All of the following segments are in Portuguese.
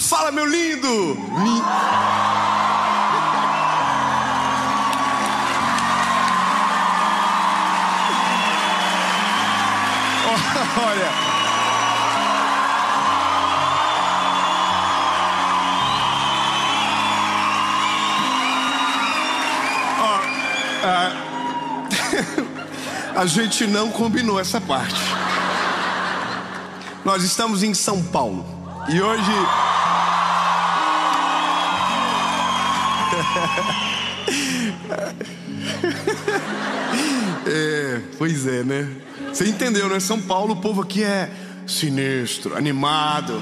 Fala, meu lindo! Olha. A gente não combinou essa parte. Nós estamos em São Paulo e hoje pois é, né? Você entendeu, né? São Paulo, o povo aqui é sinistro, animado.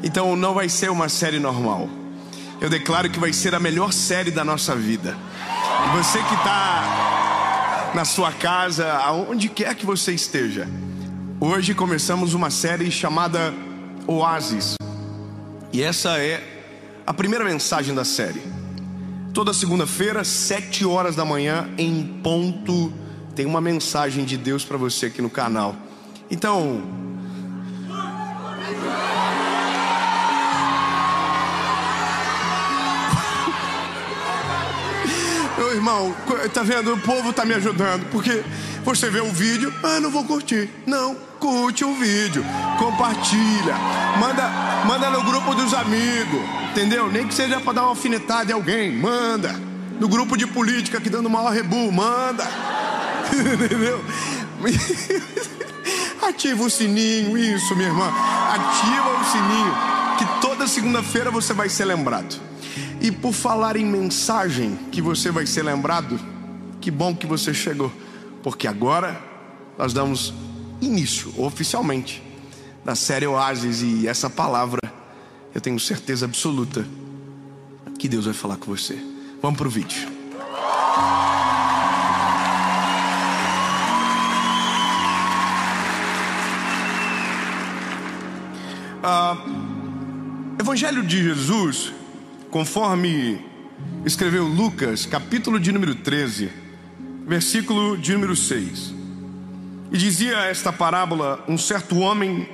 Então não vai ser uma série normal. Eu declaro que vai ser a melhor série da nossa vida. E você que está na sua casa, aonde quer que você esteja, hoje começamos uma série chamada Oásis. E essa é a primeira mensagem da série. Toda segunda-feira, 7 horas da manhã, em ponto, tem uma mensagem de Deus para você aqui no canal. Então, meu irmão, tá vendo? O povo tá me ajudando, porque você vê um vídeo, não vou curtir. Não, curte o vídeo, compartilha, manda no grupo dos amigos, entendeu? Nem que seja para dar uma alfinetada em alguém, manda. No grupo de política que dando maior rebu, manda. Entendeu? Ativa o sininho, isso, minha irmã. Ativa o sininho, que toda segunda-feira você vai ser lembrado. E por falar em mensagem que você vai ser lembrado, que bom que você chegou, porque agora nós damos início oficialmente da série Oásis. E essa palavra eu tenho certeza absoluta que Deus vai falar com você. Vamos pro vídeo. Evangelho de Jesus, conforme escreveu Lucas, capítulo de número 13, versículo de número 6. E dizia esta parábola: um certo homem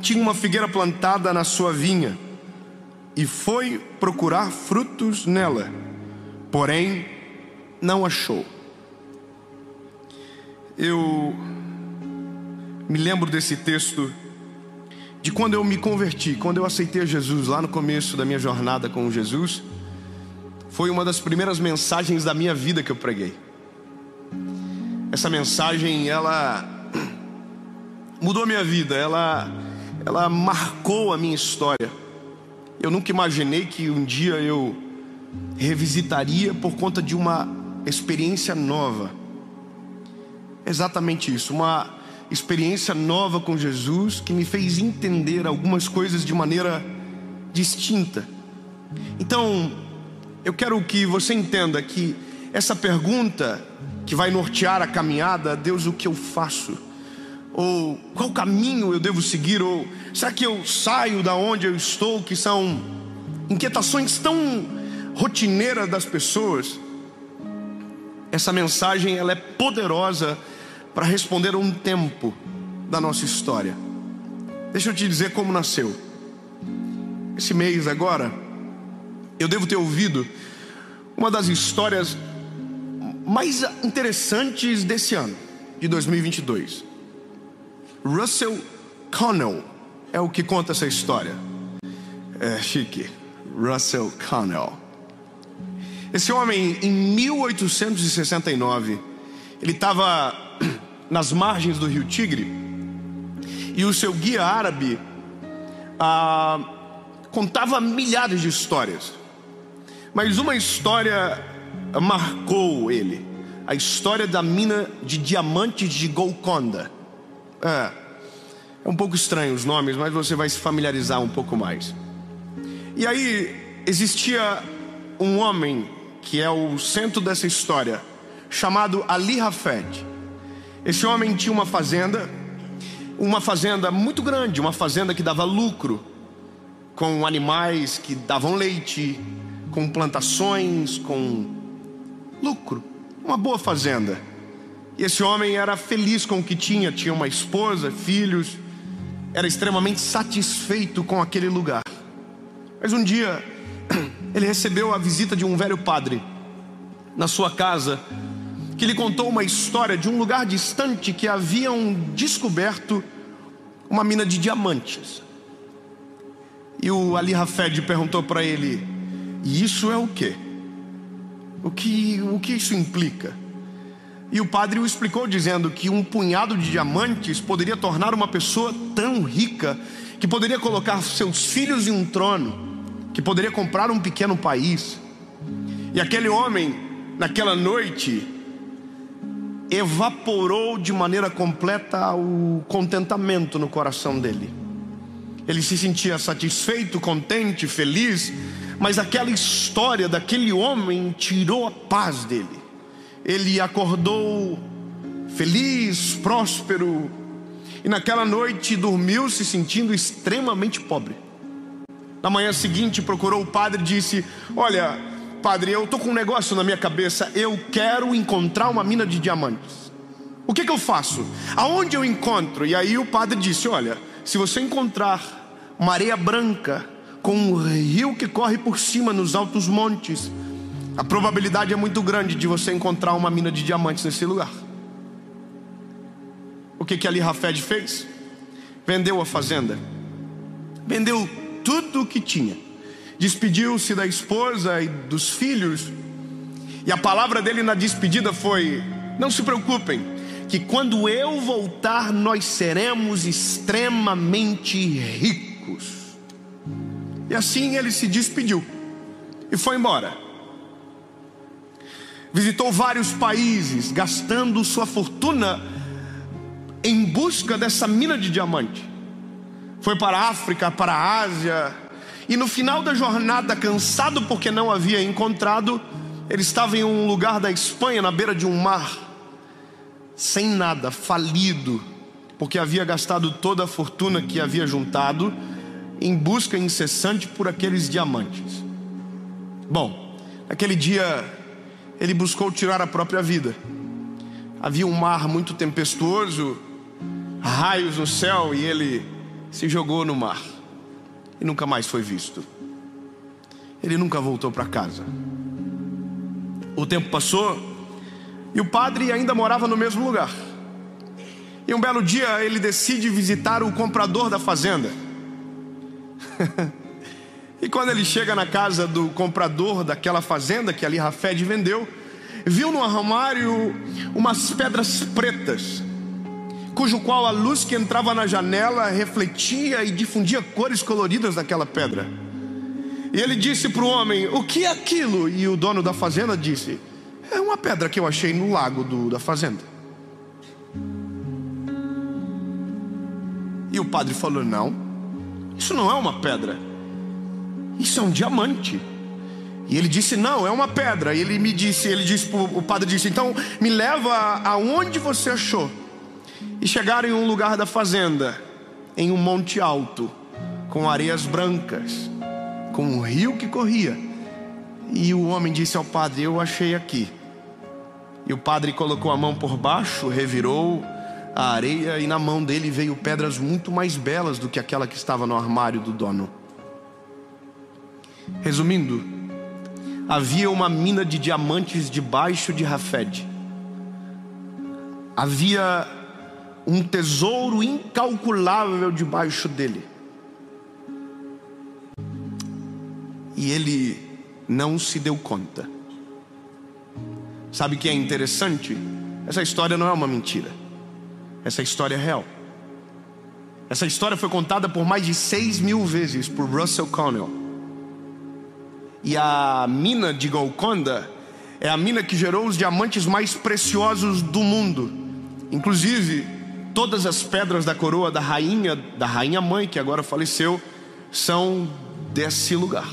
tinha uma figueira plantada na sua vinha e foi procurar frutos nela, porém não achou. Eu me lembro desse texto de quando eu me converti, quando eu aceitei Jesus lá no começo da minha jornada com Jesus. Foi uma das primeiras mensagens da minha vida que eu preguei. Essa mensagem, ela mudou a minha vida, ela marcou a minha história. Eu nunca imaginei que um dia eu revisitaria por conta de uma experiência nova. Exatamente isso, uma experiência nova com Jesus que me fez entender algumas coisas de maneira distinta. Então, eu quero que você entenda que essa pergunta que vai nortear a caminhada: Deus, o que eu faço? Ou qual caminho eu devo seguir? Ou será que eu saio da onde eu estou? Que são inquietações tão rotineiras das pessoas. Essa mensagem, ela é poderosa para responder a um tempo da nossa história. Deixa eu te dizer como nasceu. Esse mês agora, eu devo ter ouvido uma das histórias mais interessantes desse ano, de 2022. Russell Connell é o que conta essa história. É chique. Russell Connell. Esse homem, em 1869, ele estava nas margens do rio Tigre, e o seu guia árabe contava milhares de histórias, mas uma história marcou ele: a história da mina de diamantes de Golconda. É um pouco estranho os nomes, mas você vai se familiarizar um pouco mais. E aí existia um homem que é o centro dessa história, chamado Ali Hafed. Esse homem tinha uma fazenda muito grande, uma fazenda que dava lucro, com animais que davam leite, com plantações, com lucro, uma boa fazenda. E esse homem era feliz com o que tinha uma esposa, filhos, era extremamente satisfeito com aquele lugar. Mas um dia ele recebeu a visita de um velho padre na sua casa, que lhe contou uma história de um lugar distante que haviam descoberto uma mina de diamantes. E o Ali Hafed perguntou para ele: e isso é o quê? O que isso implica? E o padre o explicou dizendo que um punhado de diamantes poderia tornar uma pessoa tão rica que poderia colocar seus filhos em um trono, que poderia comprar um pequeno país. E aquele homem, naquela noite, evaporou de maneira completa o contentamento no coração dele. Ele se sentia satisfeito, contente, feliz, mas aquela história daquele homem tirou a paz dele. Ele acordou feliz, próspero, e naquela noite dormiu se sentindo extremamente pobre. Na manhã seguinte procurou o padre e disse: olha, padre, eu estou com um negócio na minha cabeça, eu quero encontrar uma mina de diamantes. O que eu faço? Aonde eu encontro? E aí o padre disse: olha, se você encontrar uma areia branca com um rio que corre por cima nos altos montes, a probabilidade é muito grande de você encontrar uma mina de diamantes nesse lugar. O que Ali Hafed fez? Vendeu a fazenda, vendeu tudo o que tinha, despediu-se da esposa e dos filhos. E a palavra dele na despedida foi: não se preocupem, que quando eu voltar nós seremos extremamente ricos. E assim ele se despediu e foi embora. Visitou vários países, gastando sua fortuna em busca dessa mina de diamante. Foi para a África, para a Ásia, e no final da jornada, cansado porque não havia encontrado, ele estava em um lugar da Espanha, na beira de um mar, sem nada, falido, porque havia gastado toda a fortuna que havia juntado em busca incessante por aqueles diamantes. Bom, naquele dia ele buscou tirar a própria vida. Havia um mar muito tempestuoso, raios no céu, e ele se jogou no mar e nunca mais foi visto. Ele nunca voltou para casa. O tempo passou e o padre ainda morava no mesmo lugar. E um belo dia ele decide visitar o comprador da fazenda. E quando ele chega na casa do comprador daquela fazenda que Ali Hafed vendeu, viu no armário umas pedras pretas, cujo qual a luz que entrava na janela refletia e difundia cores coloridas daquela pedra. E ele disse para o homem: o que é aquilo? E o dono da fazenda disse: é uma pedra que eu achei no lago da fazenda. E o padre falou: não, isso não é uma pedra, isso é um diamante. E ele disse: não, é uma pedra. E o padre disse: então me leva aonde você achou. E chegaram em um lugar da fazenda, em um monte alto, com areias brancas, com um rio que corria. E o homem disse ao padre: eu achei aqui. E o padre colocou a mão por baixo, revirou a areia, e na mão dele veio pedras muito mais belas do que aquela que estava no armário do dono. Resumindo, havia uma mina de diamantes debaixo de Hafed. Havia um tesouro incalculável debaixo dele. E ele não se deu conta. Sabe o que é interessante? Essa história não é uma mentira. Essa história é real. Essa história foi contada por mais de 6.000 vezes por Russell Connell. E a mina de Golconda é a mina que gerou os diamantes mais preciosos do mundo. Inclusive, todas as pedras da coroa da rainha mãe, que agora faleceu, são desse lugar.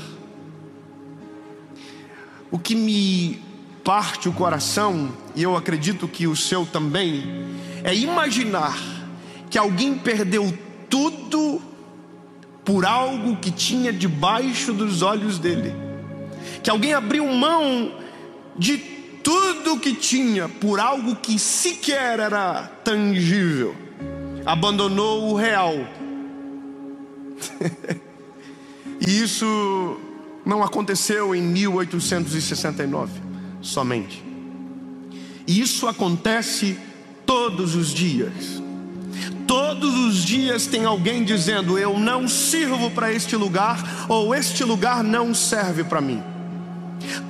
O que me parte o coração, e eu acredito que o seu também, é imaginar que alguém perdeu tudo por algo que tinha debaixo dos olhos dele. Que alguém abriu mão de tudo que tinha por algo que sequer era tangível. Abandonou o real. E isso não aconteceu em 1869 somente. Isso acontece todos os dias. Todos os dias tem alguém dizendo: eu não sirvo para este lugar, ou este lugar não serve para mim.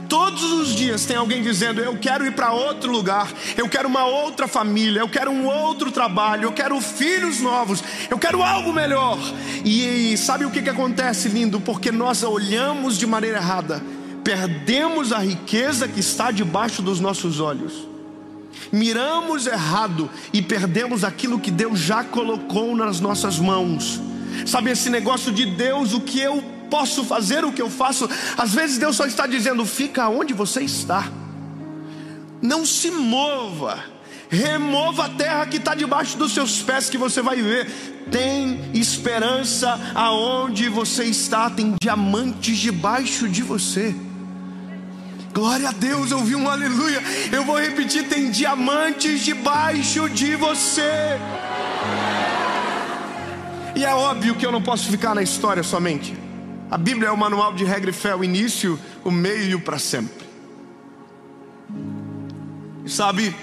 Todos os dias tem alguém dizendo: eu quero ir para outro lugar, eu quero uma outra família, eu quero um outro trabalho, eu quero filhos novos, eu quero algo melhor. E sabe o que acontece, lindo? Porque nós olhamos de maneira errada, perdemos a riqueza que está debaixo dos nossos olhos. Miramos errado e perdemos aquilo que Deus já colocou nas nossas mãos. Sabe, esse negócio de Deus, o que eu posso fazer, o que eu faço, às vezes Deus só está dizendo: fica onde você está, não se mova, remova a terra que está debaixo dos seus pés, que você vai ver. Tem esperança aonde você está, tem diamantes debaixo de você. Glória a Deus, eu ouvi um aleluia. Eu vou repetir: tem diamantes debaixo de você. E é óbvio que eu não posso ficar na história somente. A Bíblia é o manual de regra e fé, o início, o meio e o para sempre. E sabe,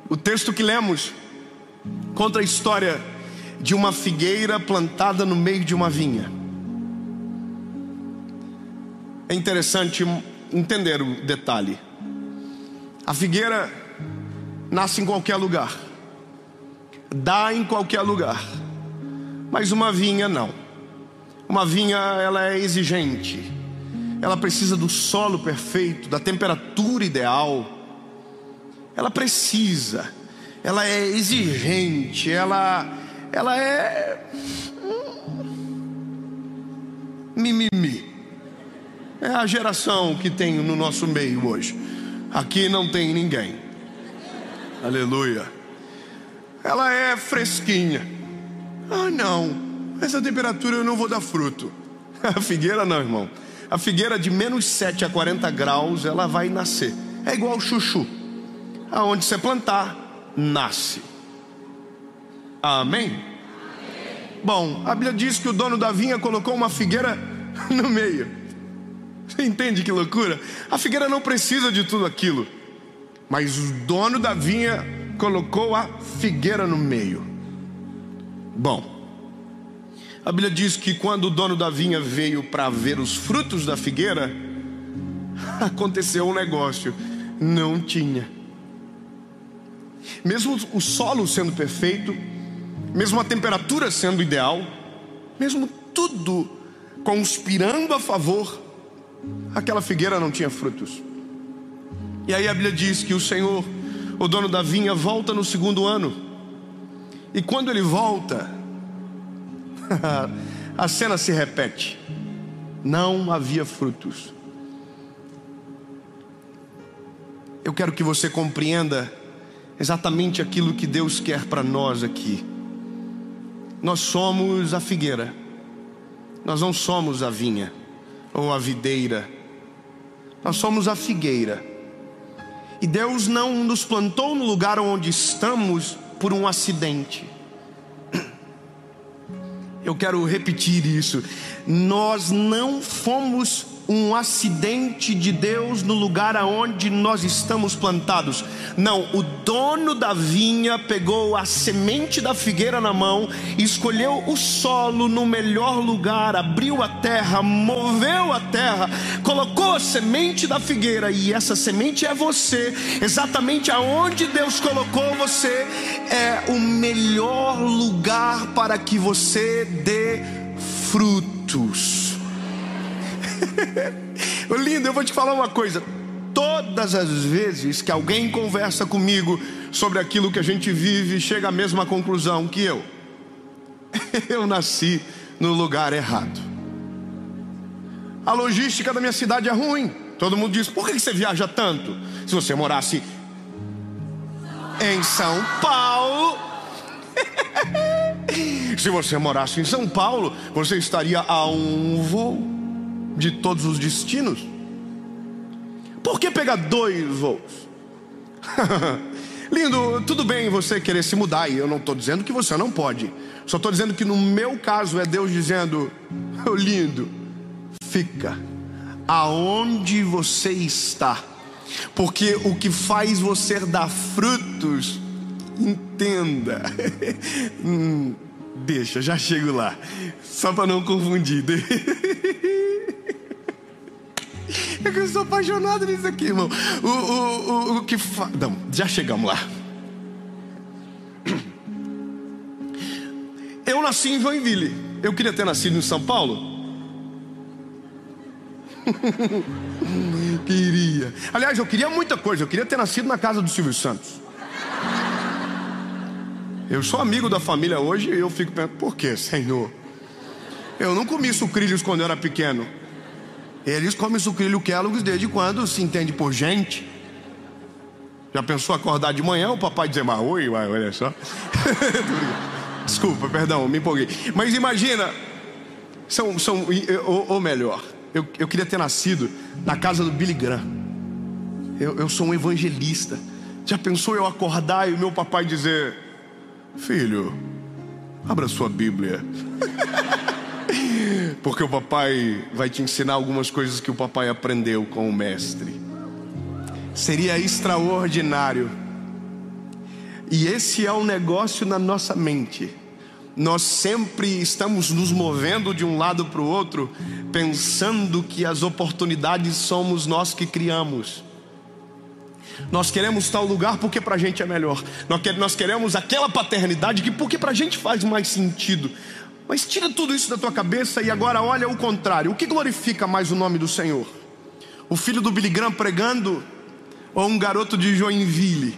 o texto que lemos conta a história de uma figueira plantada no meio de uma vinha. É interessante entender o detalhe. A figueira nasce em qualquer lugar, dá em qualquer lugar, mas uma vinha não. Uma vinha, ela é exigente, ela precisa do solo perfeito, da temperatura ideal. Ela precisa, ela é exigente, ela é mimimi. É a geração que tem no nosso meio hoje. Aqui não tem ninguém. Aleluia. Ela é fresquinha. Ah, não, essa temperatura eu não vou dar fruto. A figueira não, irmão. A figueira de -7 a 40 graus, ela vai nascer. É igual o chuchu. Aonde você plantar, nasce. Amém? Bom, a Bíblia diz que o dono da vinha colocou uma figueira no meio. Você entende que loucura? A figueira não precisa de tudo aquilo, mas o dono da vinha colocou a figueira no meio. Bom, a Bíblia diz que quando o dono da vinha veio para ver os frutos da figueira, aconteceu um negócio: não tinha. Mesmo o solo sendo perfeito, mesmo a temperatura sendo ideal, mesmo tudo conspirando a favor, aquela figueira não tinha frutos. E aí a Bíblia diz que o Senhor, o dono da vinha, volta no segundo ano. E quando ele volta, a cena se repete. Não havia frutos. Eu quero que você compreenda exatamente aquilo que Deus quer para nós aqui. Nós somos a figueira, nós não somos a vinha ou a videira. Nós somos a figueira. E Deus não nos plantou no lugar onde estamos por um acidente. Eu quero repetir isso. Nós não fomos um acidente de Deus no lugar aonde nós estamos plantados. Não, o dono da vinha pegou a semente da figueira na mão, escolheu o solo no melhor lugar, abriu a terra, moveu a terra, colocou a semente da figueira, e essa semente é você. Exatamente aonde Deus colocou você é o melhor lugar para que você dê frutos. Lindo, eu vou te falar uma coisa. Todas as vezes que alguém conversa comigo sobre aquilo que a gente vive, chega à mesma conclusão que eu nasci no lugar errado. A logística da minha cidade é ruim. Todo mundo diz: por que você viaja tanto? Se você morasse em São Paulo se você morasse em São Paulo, você estaria a um voo de todos os destinos. Por que pegar 2 voos? Lindo, tudo bem você querer se mudar, e eu não estou dizendo que você não pode. Só estou dizendo que no meu caso é Deus dizendo: oh, lindo, fica aonde você está, porque o que faz você dar frutos, entenda, deixa, já chego lá, só para não confundir. É que eu sou apaixonado nisso aqui, irmão. O que faz... Não, já chegamos lá. Eu nasci em Joinville. Eu queria ter nascido em São Paulo. Queria. Aliás, eu queria muita coisa. Eu queria ter nascido na casa do Silvio Santos. Eu sou amigo da família hoje e eu fico pensando, por que, Senhor? Eu não comi sucrilhos quando eu era pequeno. Eles comem sucrilho Kellogg's desde quando se entende por gente. Já pensou acordar de manhã, o papai dizer, mas oi, olha só. Desculpa, perdão, me empolguei. Mas imagina, ou melhor, eu queria ter nascido na casa do Billy Graham. Eu sou um evangelista. Já pensou eu acordar e o meu papai dizer, filho, abra sua Bíblia. Porque o papai vai te ensinar algumas coisas que o papai aprendeu com o mestre. Seria extraordinário. E esse é um negócio na nossa mente. Nós sempre estamos nos movendo de um lado para o outro, pensando que as oportunidades somos nós que criamos. Nós queremos tal lugar porque pra gente é melhor. Nós queremos aquela paternidade porque pra gente faz mais sentido. Mas tira tudo isso da tua cabeça e agora olha o contrário. O que glorifica mais o nome do Senhor? O filho do Billy Graham pregando? Ou um garoto de Joinville,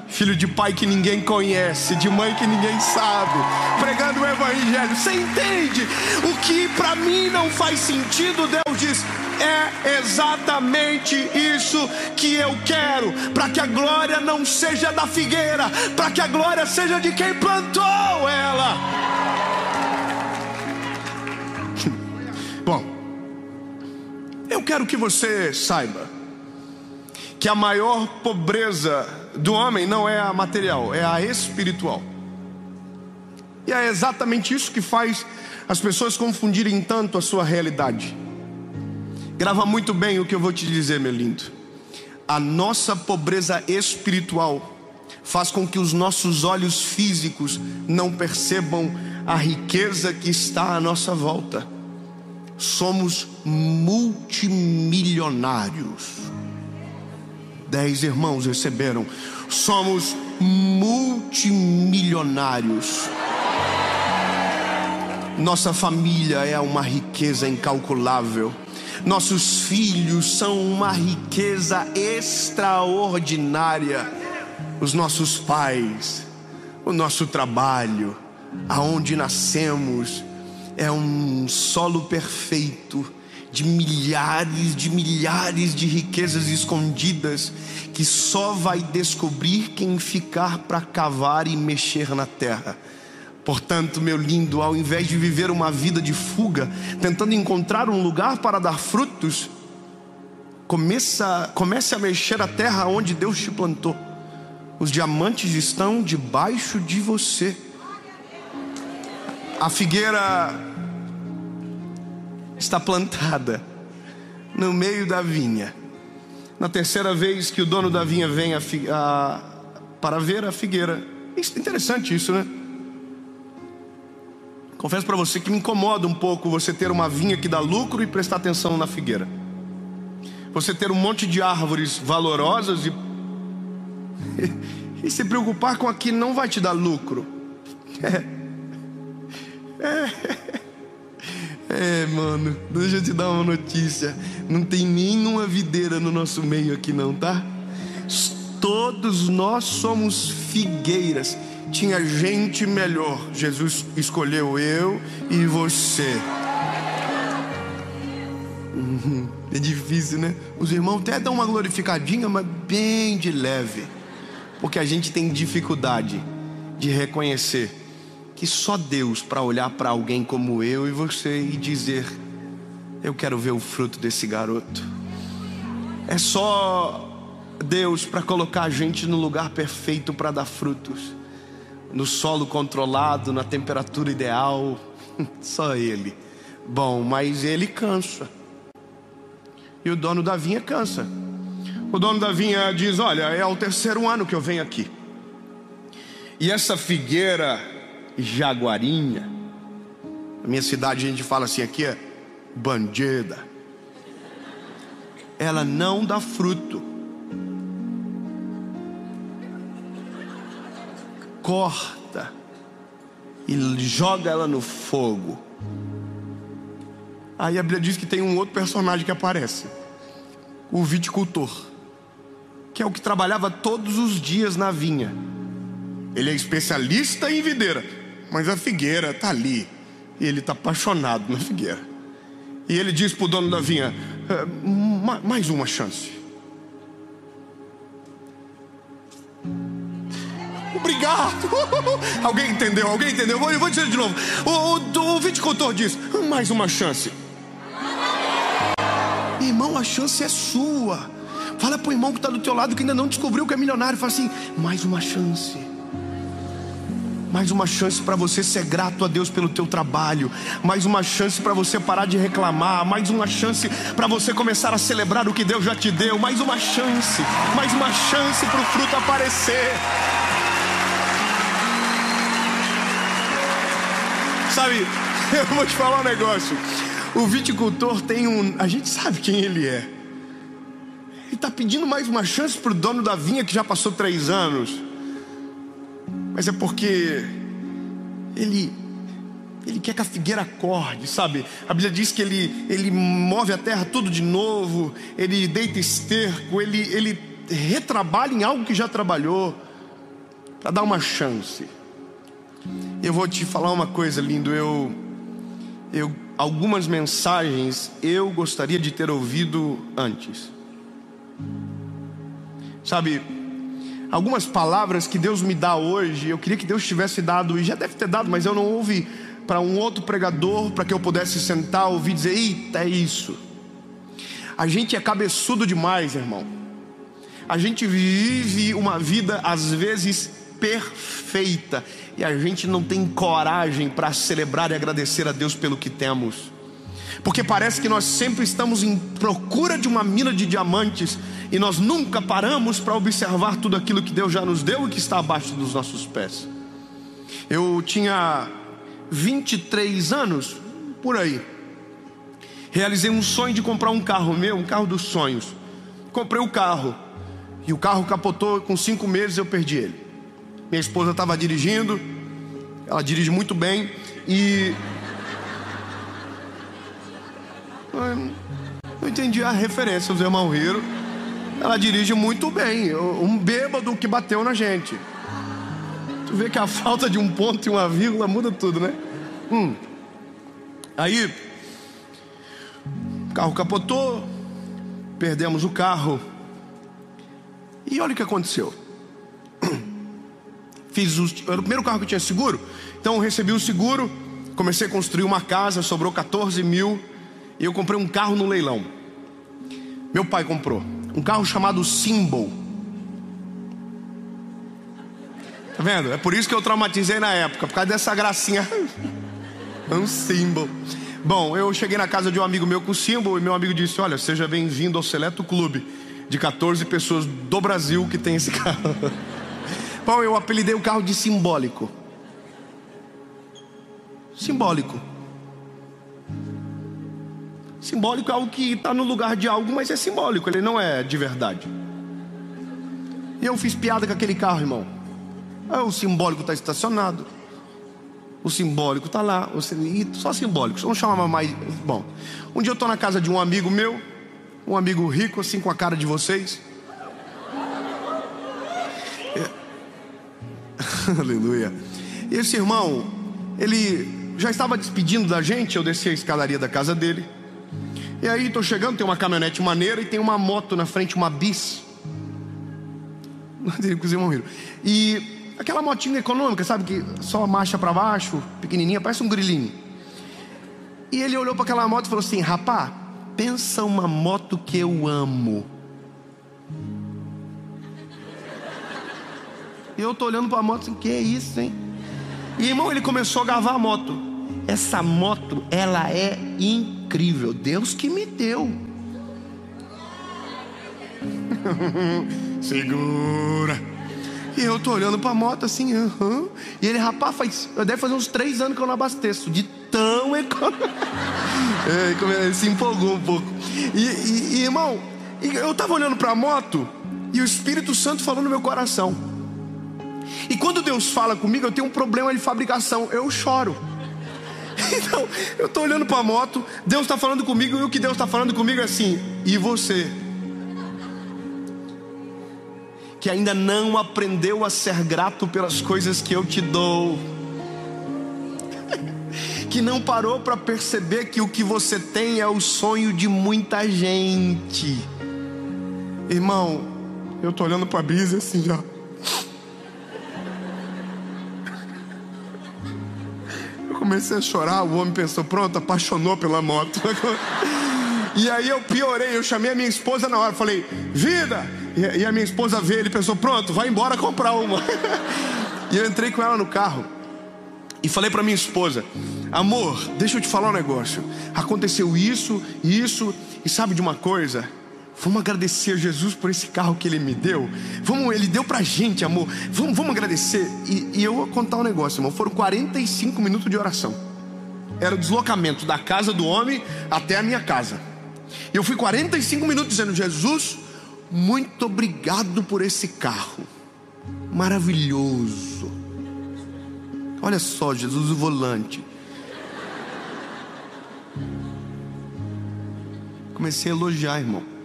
filho de pai que ninguém conhece, de mãe que ninguém sabe, pregando o evangelho? Você entende? O que para mim não faz sentido, Deus diz, é exatamente isso que eu quero, para que a glória não seja da figueira, para que a glória seja de quem plantou ela. Bom, eu quero que você saiba que a maior pobreza do homem não é a material, é a espiritual. E é exatamente isso que faz as pessoas confundirem tanto a sua realidade. Grava muito bem o que eu vou te dizer, meu lindo. A nossa pobreza espiritual faz com que os nossos olhos físicos não percebam a riqueza que está à nossa volta. Somos multimilionários. 10 irmãos receberam. Somos multimilionários. Nossa família é uma riqueza incalculável. Nossos filhos são uma riqueza extraordinária. Os nossos pais, o nosso trabalho, aonde nascemos, é um solo perfeito de milhares de riquezas escondidas que só vai descobrir quem ficar para cavar e mexer na terra. Portanto, meu lindo, ao invés de viver uma vida de fuga, tentando encontrar um lugar para dar frutos, comece a mexer a terra onde Deus te plantou. Os diamantes estão debaixo de você. A figueira está plantada no meio da vinha. Na terceira vez que o dono da vinha vem para ver a figueira. Interessante isso, né? Confesso para você que me incomoda um pouco você ter uma vinha que dá lucro e prestar atenção na figueira. Você ter um monte de árvores valorosas e se preocupar com a que não vai te dar lucro. Mano, deixa eu te dar uma notícia. Não tem nenhuma videira no nosso meio aqui não, tá? Todos nós somos figueiras. Tinha gente melhor. Jesus escolheu eu e você. É difícil, né? Os irmãos até dão uma glorificadinha, mas bem de leve. Porque a gente tem dificuldade de reconhecer que só Deus para olhar para alguém como eu e você e dizer: eu quero ver o fruto desse garoto. É só Deus para colocar a gente no lugar perfeito para dar frutos, no solo controlado, na temperatura ideal. Só Ele. Bom, mas Ele cansa. E o dono da vinha cansa. O dono da vinha diz: olha, é o 3º ano que eu venho aqui, e essa figueira jaguarinha, na minha cidade a gente fala assim, aqui é bandida, ela não dá fruto. Corta e joga ela no fogo. Aí a Bíblia diz que tem um outro personagem que aparece, o viticultor, que é o que trabalhava todos os dias na vinha. Ele é especialista em videira, mas a figueira está ali, e ele está apaixonado na figueira. E ele diz para o dono da vinha: mais uma chance. Obrigado. Alguém entendeu? Alguém entendeu? Eu vou dizer de novo. O viticultor diz: mais uma chance. Irmão, a chance é sua. Fala pro irmão que está do teu lado, que ainda não descobriu que é milionário. Fala assim: mais uma chance. Mais uma chance para você ser grato a Deus pelo teu trabalho. Mais uma chance para você parar de reclamar. Mais uma chance para você começar a celebrar o que Deus já te deu. Mais uma chance. Mais uma chance para o fruto aparecer. Sabe, eu vou te falar um negócio. O viticultor tem a gente sabe quem ele é. Ele está pedindo mais uma chance para o dono da vinha que já passou 3 anos. Mas é porque ele quer que a figueira acorde, sabe? A Bíblia diz que ele move a terra tudo de novo. Ele deita esterco. Ele retrabalha em algo que já trabalhou, para dar uma chance. Eu vou te falar uma coisa, lindo. Algumas mensagens eu gostaria de ter ouvido antes. Sabe, algumas palavras que Deus me dá hoje, eu queria que Deus tivesse dado, e já deve ter dado, mas eu não ouvi, para um outro pregador, para que eu pudesse sentar, ouvir, dizer: eita, é isso. A gente é cabeçudo demais, irmão. A gente vive uma vida às vezes perfeita, e a gente não tem coragem para celebrar e agradecer a Deus pelo que temos, porque parece que nós sempre estamos em procura de uma mina de diamantes, e nós nunca paramos para observar tudo aquilo que Deus já nos deu e que está abaixo dos nossos pés. Eu tinha 23 anos, por aí. Realizei um sonho de comprar um carro meu, um carro dos sonhos. Comprei o carro, e o carro capotou. Com 5 meses eu perdi ele. Minha esposa estava dirigindo, ela dirige muito bem, e não entendi a referência, os irmãos riram. Ela dirige muito bem, um bêbado que bateu na gente. Tu vê que a falta de um ponto e uma vírgula muda tudo, né? Aí o carro capotou, perdemos o carro, e olha o que aconteceu. Era o primeiro carro que tinha seguro, então eu recebi o seguro, comecei a construir uma casa, sobrou 14 mil, e eu comprei um carro no leilão. Meu pai comprou um carro chamado Symbol. Tá vendo? É por isso que eu traumatizei na época, por causa dessa gracinha. Um Symbol. Bom, eu cheguei na casa de um amigo meu com o Symbol, e meu amigo disse: olha, seja bem-vindo ao seleto clube de 14 pessoas do Brasil que tem esse carro. Bom, eu apelidei o carro de simbólico. Simbólico. Simbólico é algo que está no lugar de algo, mas é simbólico, ele não é de verdade. E eu fiz piada com aquele carro, irmão. O simbólico está estacionado, o simbólico está lá, só simbólico, vamos chamar mais. Bom, um dia eu estou na casa de um amigo meu, um amigo rico, assim, com a cara de vocês. Aleluia. E esse irmão, ele já estava despedindo da gente. Eu desci a escadaria da casa dele, e aí estou chegando, tem uma caminhonete maneira e tem uma moto na frente, uma bis. Os irmãos riram. E aquela motinha econômica, sabe, que só marcha para baixo, pequenininha, parece um grilinho. E ele olhou para aquela moto e falou assim: rapá, pensa uma moto que eu amo. E eu tô olhando para a moto assim: que é isso, hein? E irmão, ele começou a gavar a moto. Essa moto, ela é incrível, Deus que me deu. Segura. E eu tô olhando pra moto assim, E ele, rapaz, deve fazer uns 3 anos que eu não abasteço. De tão econômico. Ele se empolgou um pouco. E irmão, eu tava olhando pra moto e o Espírito Santo falou no meu coração. E quando Deus fala comigo, eu tenho um problema de fabricação, eu choro. Então, eu tô olhando pra moto, Deus tá falando comigo, e o que Deus tá falando comigo é assim: e você? Que ainda não aprendeu a ser grato pelas coisas que eu te dou. Que não parou para perceber que o que você tem é o sonho de muita gente. Irmão, eu tô olhando pra brisa assim já. Eu comecei a chorar, o homem pensou, pronto, apaixonou pela moto. E aí eu piorei, eu chamei a minha esposa na hora, falei, vida! E a minha esposa veio, ele pensou, pronto, vai embora comprar uma. E eu entrei com ela no carro e falei pra minha esposa, amor, deixa eu te falar um negócio. Aconteceu isso, e sabe de uma coisa? Vamos agradecer a Jesus por esse carro que Ele me deu. Ele deu pra gente, amor. Vamos agradecer. E eu vou contar um negócio, irmão. Foram 45 minutos de oração. Era o deslocamento da casa do homem até a minha casa. Eu fui 45 minutos dizendo, Jesus, muito obrigado por esse carro. Maravilhoso. Olha só, Jesus, o volante. Comecei a elogiar, irmão.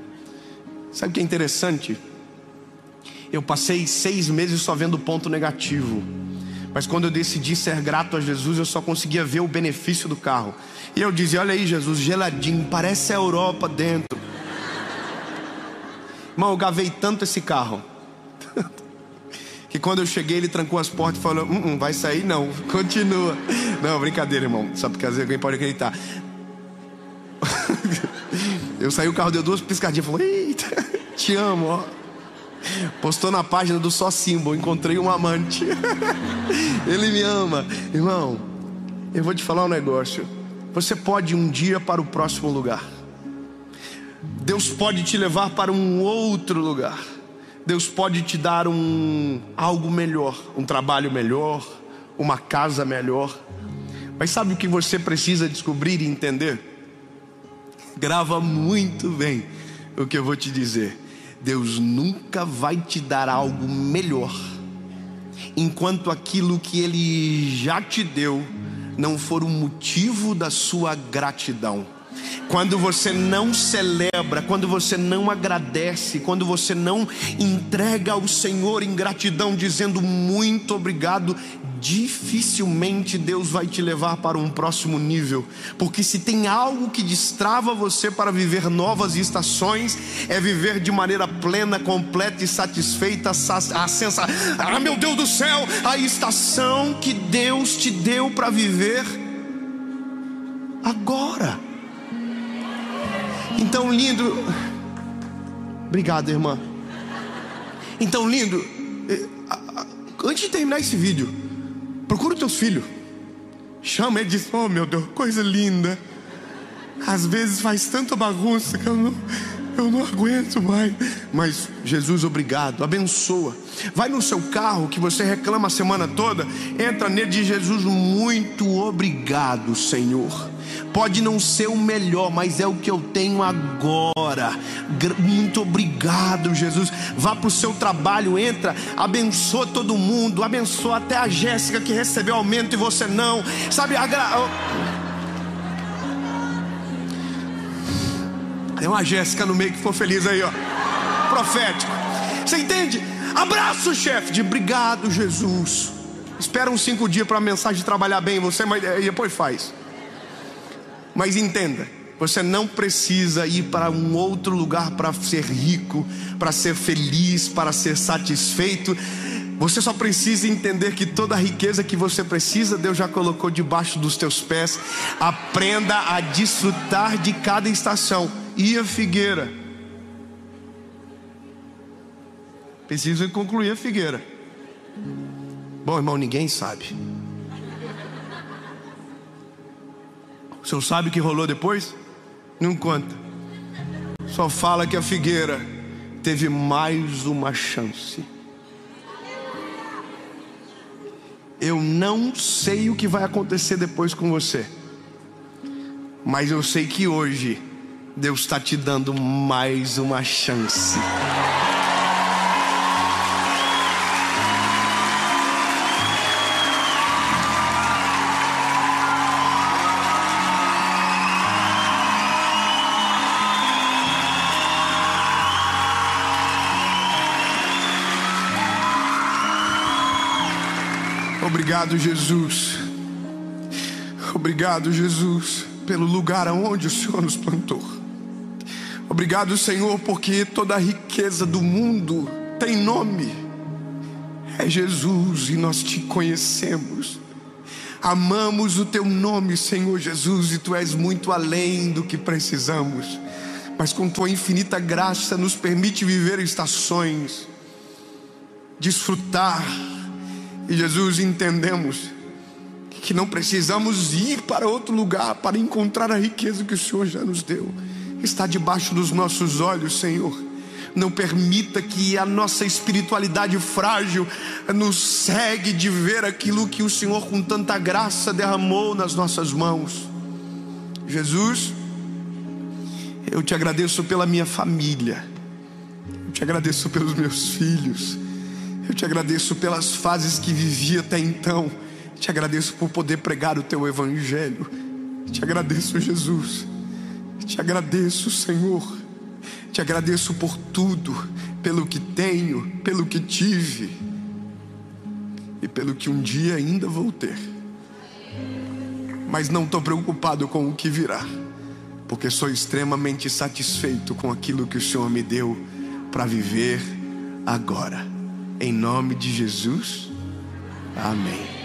Sabe o que é interessante? Eu passei 6 meses só vendo ponto negativo. Mas quando eu decidi ser grato a Jesus, eu só conseguia ver o benefício do carro. E eu dizia, olha aí Jesus, geladinho, parece a Europa dentro. Irmão, eu gavei tanto esse carro que quando eu cheguei ele trancou as portas e falou, vai sair não, continua. Não, brincadeira, irmão, só porque às vezes alguém pode acreditar. Eu saí, o carro deu 2 piscadinhas, falou, eita, te amo, ó. Postou na página do Só Símbolo, encontrei um amante. Ele me ama. Irmão, eu vou te falar um negócio. Você pode ir um dia para o próximo lugar. Deus pode te levar para um outro lugar. Deus pode te dar algo melhor, um trabalho melhor, uma casa melhor. Mas sabe o que você precisa descobrir e entender? Grava muito bem o que eu vou te dizer. Deus nunca vai te dar algo melhor enquanto aquilo que Ele já te deu não for o motivo da sua gratidão. Quando você não celebra, quando você não agradece, quando você não entrega ao Senhor em gratidão, dizendo muito obrigado, dificilmente Deus vai te levar para um próximo nível. Porque se tem algo que destrava você para viver novas estações, é viver de maneira plena, completa e satisfeita meu Deus do céu, a estação que Deus te deu para viver agora. Então lindo. Obrigado, irmã. Então lindo, antes de terminar esse vídeo, procura os teus filhos, chama ele e diz, oh meu Deus, coisa linda. Às vezes faz tanta bagunça que eu não aguento mais. Mas Jesus, obrigado, abençoa. Vai no seu carro que você reclama a semana toda, entra nele e diz, Jesus, muito obrigado, Senhor. Pode não ser o melhor, mas é o que eu tenho agora. Muito obrigado, Jesus. Vá para o seu trabalho, entra, abençoa todo mundo, abençoa até a Jéssica que recebeu aumento e você não. Sabe, tem uma Jéssica no meio que ficou feliz aí, ó. Profético. Você entende? Abraço, chefe, de obrigado, Jesus. Espera uns 5 dias para a mensagem trabalhar bem em você, mas depois faz. Mas entenda, você não precisa ir para um outro lugar para ser rico, para ser feliz, para ser satisfeito. Você só precisa entender que toda a riqueza que você precisa, Deus já colocou debaixo dos teus pés. Aprenda a desfrutar de cada estação. E a figueira? Preciso concluir a figueira. Bom, irmão, ninguém sabe. O senhor sabe o que rolou depois? Não conta. Só fala que a figueira teve mais uma chance. Eu não sei o que vai acontecer depois com você, mas eu sei que hoje Deus está te dando mais uma chance. Obrigado, Jesus. Obrigado, Jesus, pelo lugar aonde o Senhor nos plantou. Obrigado, Senhor, porque toda a riqueza do mundo tem nome. É Jesus, e nós te conhecemos. Amamos o teu nome, Senhor Jesus, e tu és muito além do que precisamos. Mas com tua infinita graça nos permite viver estações, desfrutar. E Jesus, entendemos que não precisamos ir para outro lugar para encontrar a riqueza que o Senhor já nos deu. Está debaixo dos nossos olhos, Senhor. Não permita que a nossa espiritualidade frágil nos cegue de ver aquilo que o Senhor com tanta graça derramou nas nossas mãos. Jesus, eu te agradeço pela minha família. Eu te agradeço pelos meus filhos. Eu te agradeço pelas fases que vivi até então. Te agradeço por poder pregar o teu evangelho. Te agradeço, Jesus. Te agradeço, Senhor. Te agradeço por tudo, pelo que tenho, pelo que tive e pelo que um dia ainda vou ter. Mas não estou preocupado com o que virá, porque sou extremamente satisfeito com aquilo que o Senhor me deu para viver agora. Em nome de Jesus, amém.